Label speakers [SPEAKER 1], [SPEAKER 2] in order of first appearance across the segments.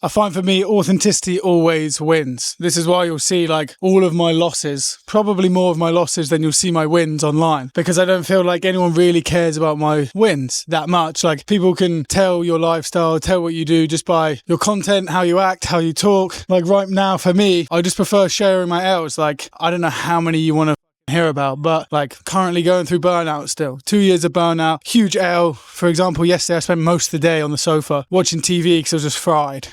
[SPEAKER 1] I find for me, authenticity always wins. This is why you'll see like all of my losses, probably more of my losses than you'll see my wins online, because I don't feel like anyone really cares about my wins that much. Like people can tell your lifestyle, tell what you do just by your content, how you act, how you talk. Like right now for me, I just prefer sharing my L's. Like I don't know how many you want to hear about, but like currently going through burnout still. 2 years of burnout, huge L. For example, yesterday I spent most of the day on the sofa watching TV because I was just fried.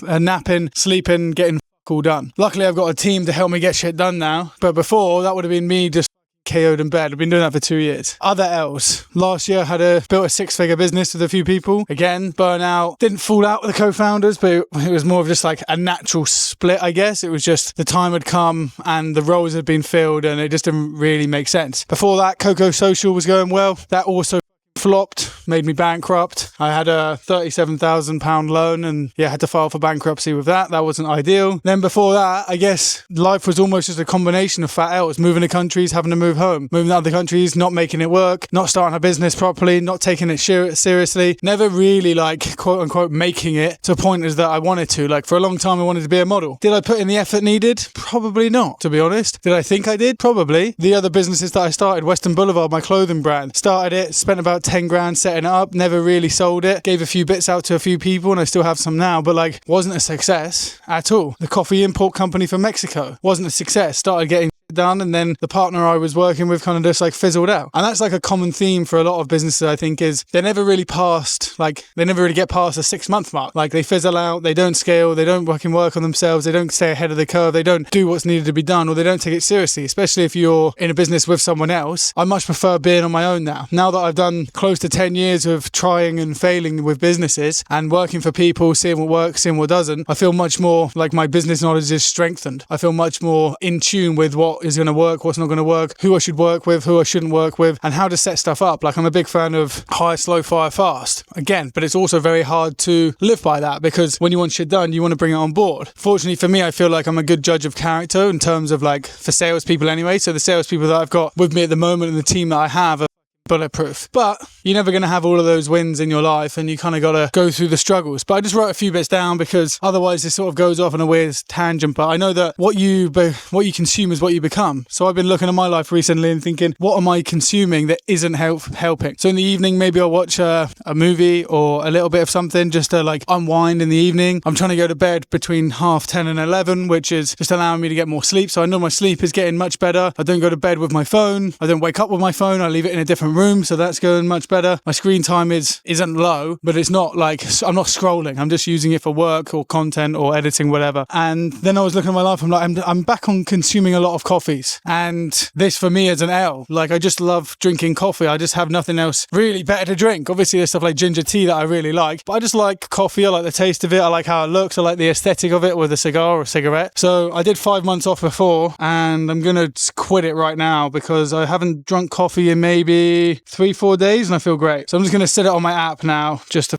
[SPEAKER 1] Napping, sleeping, getting all done. Luckily, I've got a team to help me get shit done now. But before, that would have been me just KO'd in bed. I've been doing that for 2 years. Other L's. Last year, I built a 6-figure business with a few people. Again, burnout. Didn't fall out with the co-founders, but it was more of just like a natural split, I guess. It was just the time had come and the roles had been filled and it just didn't really make sense. Before that, Coco Social was going well. That also flopped, made me bankrupt. I had a £37,000 loan and had to file for bankruptcy with that. That wasn't ideal. Then before that, I guess life was almost just a combination of fat L's, moving to countries, having to move home, moving to other countries, not making it work, not starting a business properly, not taking it seriously, never really like quote unquote making it to a point as that I wanted to. Like for a long time, I wanted to be a model. Did I put in the effort needed? Probably not, to be honest. Did I think I did? Probably. The other businesses that I started, Western Boulevard, my clothing brand, started it, spent about 10 grand setting it up, never really sold it, gave a few bits out to a few people and I still have some now, but like wasn't a success at all. The coffee import company from Mexico wasn't a success, started getting done and then the partner I was working with kind of just like fizzled out. And that's like a common theme for a lot of businesses, I think, is they never really get past a 6-month mark. Like they fizzle out, they don't scale, they don't work on themselves, they don't stay ahead of the curve, they don't do what's needed to be done, or they don't take it seriously, especially if you're in a business with someone else. I much prefer being on my own now. Now that I've done close to 10 years of trying and failing with businesses and working for people, seeing what works, seeing what doesn't, I feel much more like my business knowledge is strengthened. I feel much more in tune with what is going to work, what's not going to work, who I should work with, who I shouldn't work with, and how to set stuff up. Like I'm a big fan of hire slow, fire fast. Again, but it's also very hard to live by that because when you want shit done, you want to bring it on board. Fortunately for me, I feel like I'm a good judge of character in terms of like for salespeople anyway. So the salespeople that I've got with me at the moment and the team that I have are bulletproof. But you're never going to have all of those wins in your life and you kind of got to go through the struggles. But I just wrote a few bits down because otherwise this sort of goes off on a weird tangent. But I know that what you consume is what you become. So I've been looking at my life recently and thinking, what am I consuming that isn't helping? So in the evening, maybe I'll watch a movie or a little bit of something just to like unwind in the evening. I'm trying to go to bed between 10:30 and 11, which is just allowing me to get more sleep. So I know my sleep is getting much better. I don't go to bed with my phone. I don't wake up with my phone. I leave it in a different room, so that's going much better. My screen time isn't low, but it's not like I'm not scrolling. I'm just using it for work or content or editing, whatever. And then I was looking at my life. I'm like, I'm back on consuming a lot of coffees, and this for me is an L. Like I just love drinking coffee. I just have nothing else really better to drink. Obviously, there's stuff like ginger tea that I really like, but I just like coffee. I like the taste of it. I like how it looks. I like the aesthetic of it with a cigar or a cigarette. So I did 5 months off before, and I'm gonna quit it right now because I haven't drunk coffee in maybe 3-4 days and I feel great. So I'm just going to set it on my app now just to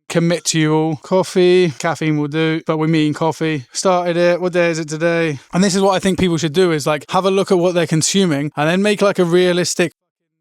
[SPEAKER 1] commit to you all. Coffee, caffeine will do, but we're meeting coffee. Started it. What day is it today? And this is what I think people should do is like have a look at what they're consuming and then make like a realistic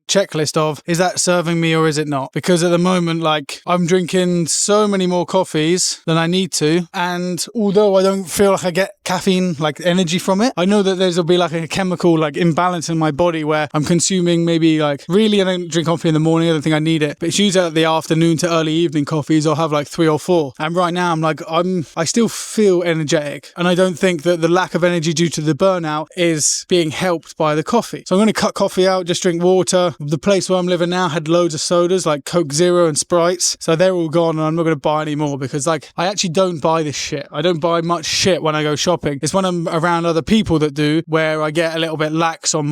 [SPEAKER 1] checklist of, is that serving me or is it not? Because at the moment, like I'm drinking so many more coffees than I need to, and although I don't feel like I get caffeine like energy from it, I know that there'll be like a chemical like imbalance in my body where I'm consuming maybe like really I don't drink coffee in the morning, I don't think I need it, but it's usually at the afternoon to early evening coffees I'll have like 3 or 4, and right now I'm like I still feel energetic, and I don't think that the lack of energy due to the burnout is being helped by the coffee. So I'm going to cut coffee out, just drink water. The place where I'm living now had loads of sodas like Coke Zero and Sprites, so they're all gone and I'm not going to buy any more because like I actually don't buy this shit. I don't buy much shit when I go shopping. It's when I'm around other people that do where I get a little bit lax on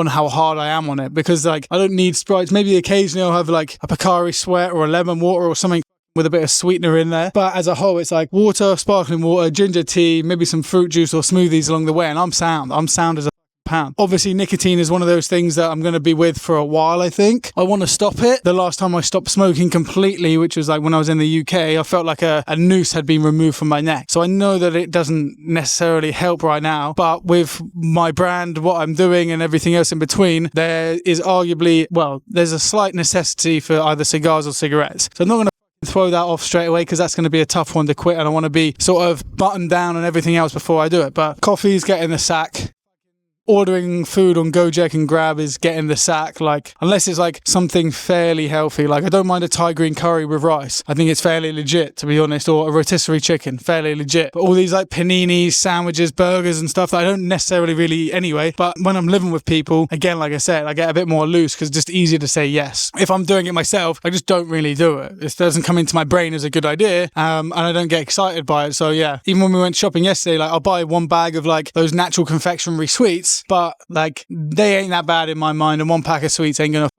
[SPEAKER 1] how hard I am on it, because like I don't need Sprites. Maybe occasionally I'll have like a Pocari Sweat or a lemon water or something with a bit of sweetener in there, but as a whole it's like water, sparkling water, ginger tea, maybe some fruit juice or smoothies along the way, and I'm sound as a pound. Obviously nicotine is one of those things that I'm going to be with for a while. I think I want to stop it. The last time I stopped smoking completely, which was like when I was in the UK, I felt like a noose had been removed from my neck. So I know that it doesn't necessarily help right now, but with my brand, what I'm doing and everything else in between, there is arguably, there's a slight necessity for either cigars or cigarettes. So I'm not going to throw that off straight away because that's going to be a tough one to quit, and I want to be sort of buttoned down on everything else before I do it. But coffee's getting the sack. Ordering food on Gojek and Grab is getting the sack, like, unless it's like something fairly healthy. Like, I don't mind a Thai green curry with rice. I think it's fairly legit, to be honest, or a rotisserie chicken, fairly legit. But all these like paninis, sandwiches, burgers and stuff that I don't necessarily really eat anyway. But when I'm living with people, again, like I said, I get a bit more loose because it's just easier to say yes. If I'm doing it myself, I just don't really do it. It doesn't come into my brain as a good idea, and I don't get excited by it. So yeah, even when we went shopping yesterday, like, I'll buy one bag of like those natural confectionery sweets, but like, they ain't that bad in my mind, and one pack of sweets ain't gonna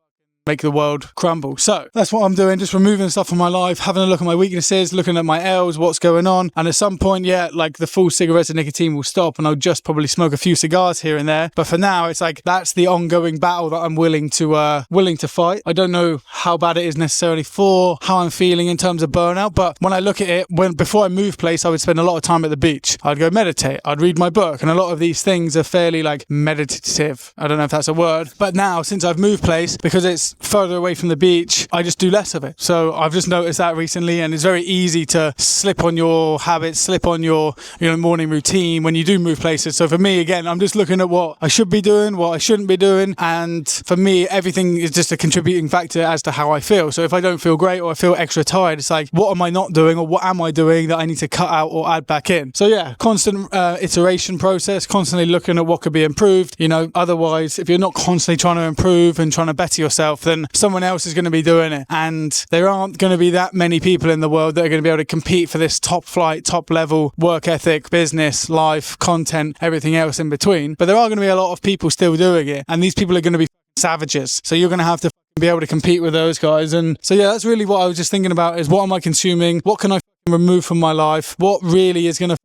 [SPEAKER 1] make the world crumble. So that's what I'm doing, just removing stuff from my life, having a look at my weaknesses, looking at my L's, what's going on. And at some point, yeah, like, the full cigarettes and nicotine will stop, and I'll just probably smoke a few cigars here and there. But for now, it's like, that's the ongoing battle that I'm willing to fight. I don't know how bad it is necessarily for how I'm feeling in terms of burnout, but when I look at it, before I moved place, I would spend a lot of time at the beach. I'd go meditate, I'd read my book, and a lot of these things are fairly like meditative. I don't know if that's a word, but now since I've moved place, because it's further away from the beach, I just do less of it. So I've just noticed that recently, and it's very easy to slip on your habits, slip on your morning routine when you do move places. So for me, again, I'm just looking at what I should be doing, what I shouldn't be doing, and for me, everything is just a contributing factor as to how I feel. So if I don't feel great or I feel extra tired, it's like, what am I not doing, or what am I doing that I need to cut out or add back in? So yeah, constant iteration process, constantly looking at what could be improved. Otherwise, if you're not constantly trying to improve and trying to better yourself, then someone else is going to be doing it, and there aren't going to be that many people in the world that are going to be able to compete for this top flight, top level work ethic, business, life, content, everything else in between. But there are going to be a lot of people still doing it, and these people are going to be savages, so you're going to have to be able to compete with those guys. And so yeah, that's really what I was just thinking about, is what am I consuming, what can I remove from my life, what really is going to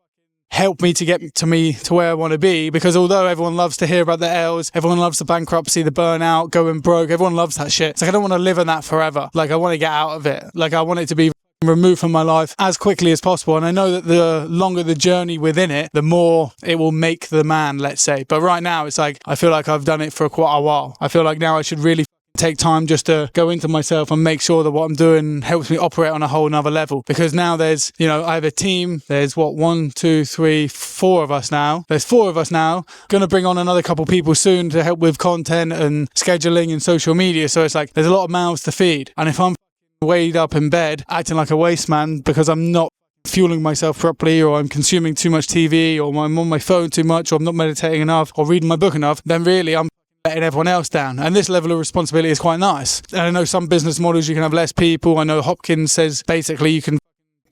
[SPEAKER 1] help me to get to where I want to be. Because although everyone loves to hear about the L's, everyone loves the bankruptcy, the burnout, going broke, everyone loves that shit. It's like, I don't want to live in that forever. Like, I want to get out of it. Like, I want it to be removed from my life as quickly as possible. And I know that the longer the journey within it, the more it will make the man, let's say. But right now, it's like, I feel like I've done it for quite a while. I feel like now I should really take time just to go into myself and make sure that what I'm doing helps me operate on a whole nother level. Because now there's, I have a team. There's 1, 2, 3, 4 of us now. There's 4 of us now. Gonna bring on another couple people soon to help with content and scheduling and social media. So it's like, there's a lot of mouths to feed. And if I'm weighed up in bed, acting like a waste man because I'm not fueling myself properly, or I'm consuming too much TV, or I'm on my phone too much, or I'm not meditating enough, or reading my book enough, then really I'm letting everyone else down. And this level of responsibility is quite nice. And I know some business models you can have less people. I know Hopkins says basically you can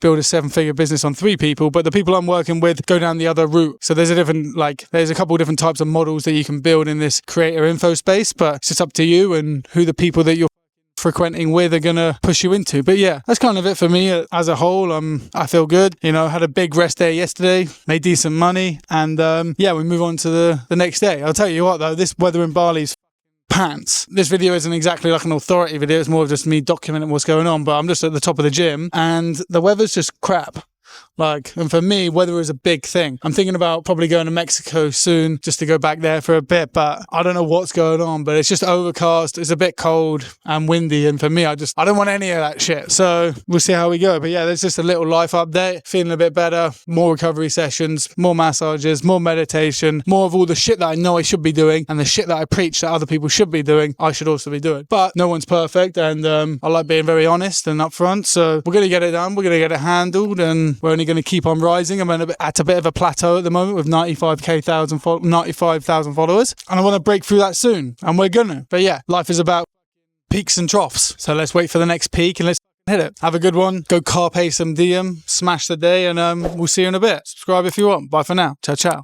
[SPEAKER 1] build a 7-figure business on 3 people, but the people I'm working with go down the other route. So there's a couple of different types of models that you can build in this creator info space, but it's just up to you and who the people that you're frequenting with are gonna push you into. But yeah, that's kind of it for me as a whole. I feel good. Had a big rest day yesterday, made decent money, and yeah, we move on to the next day. I'll tell you what though, this weather in Bali's pants. This video isn't exactly like an authority video, it's more of just me documenting what's going on, but I'm just at the top of the gym and the weather's just crap. And for me, weather is a big thing. I'm thinking about probably going to Mexico soon just to go back there for a bit, but I don't know what's going on, but it's just overcast. It's a bit cold and windy. And for me, I don't want any of that shit. So we'll see how we go. But yeah, there's just a little life update, feeling a bit better, more recovery sessions, more massages, more meditation, more of all the shit that I know I should be doing, and the shit that I preach that other people should be doing, I should also be doing. But no one's perfect. And I like being very honest and upfront. So we're going to get it done. We're going to get it handled, and we're only going to keep on rising. I'm at a bit of a plateau at the moment with 95,000 followers, and I want to break through that soon, and we're gonna. But yeah, life is about peaks and troughs, so let's wait for the next peak and let's hit it. Have a good one. Go carpe some diem, smash the day, and we'll see you in a bit. Subscribe if you want. Bye for now. Ciao ciao.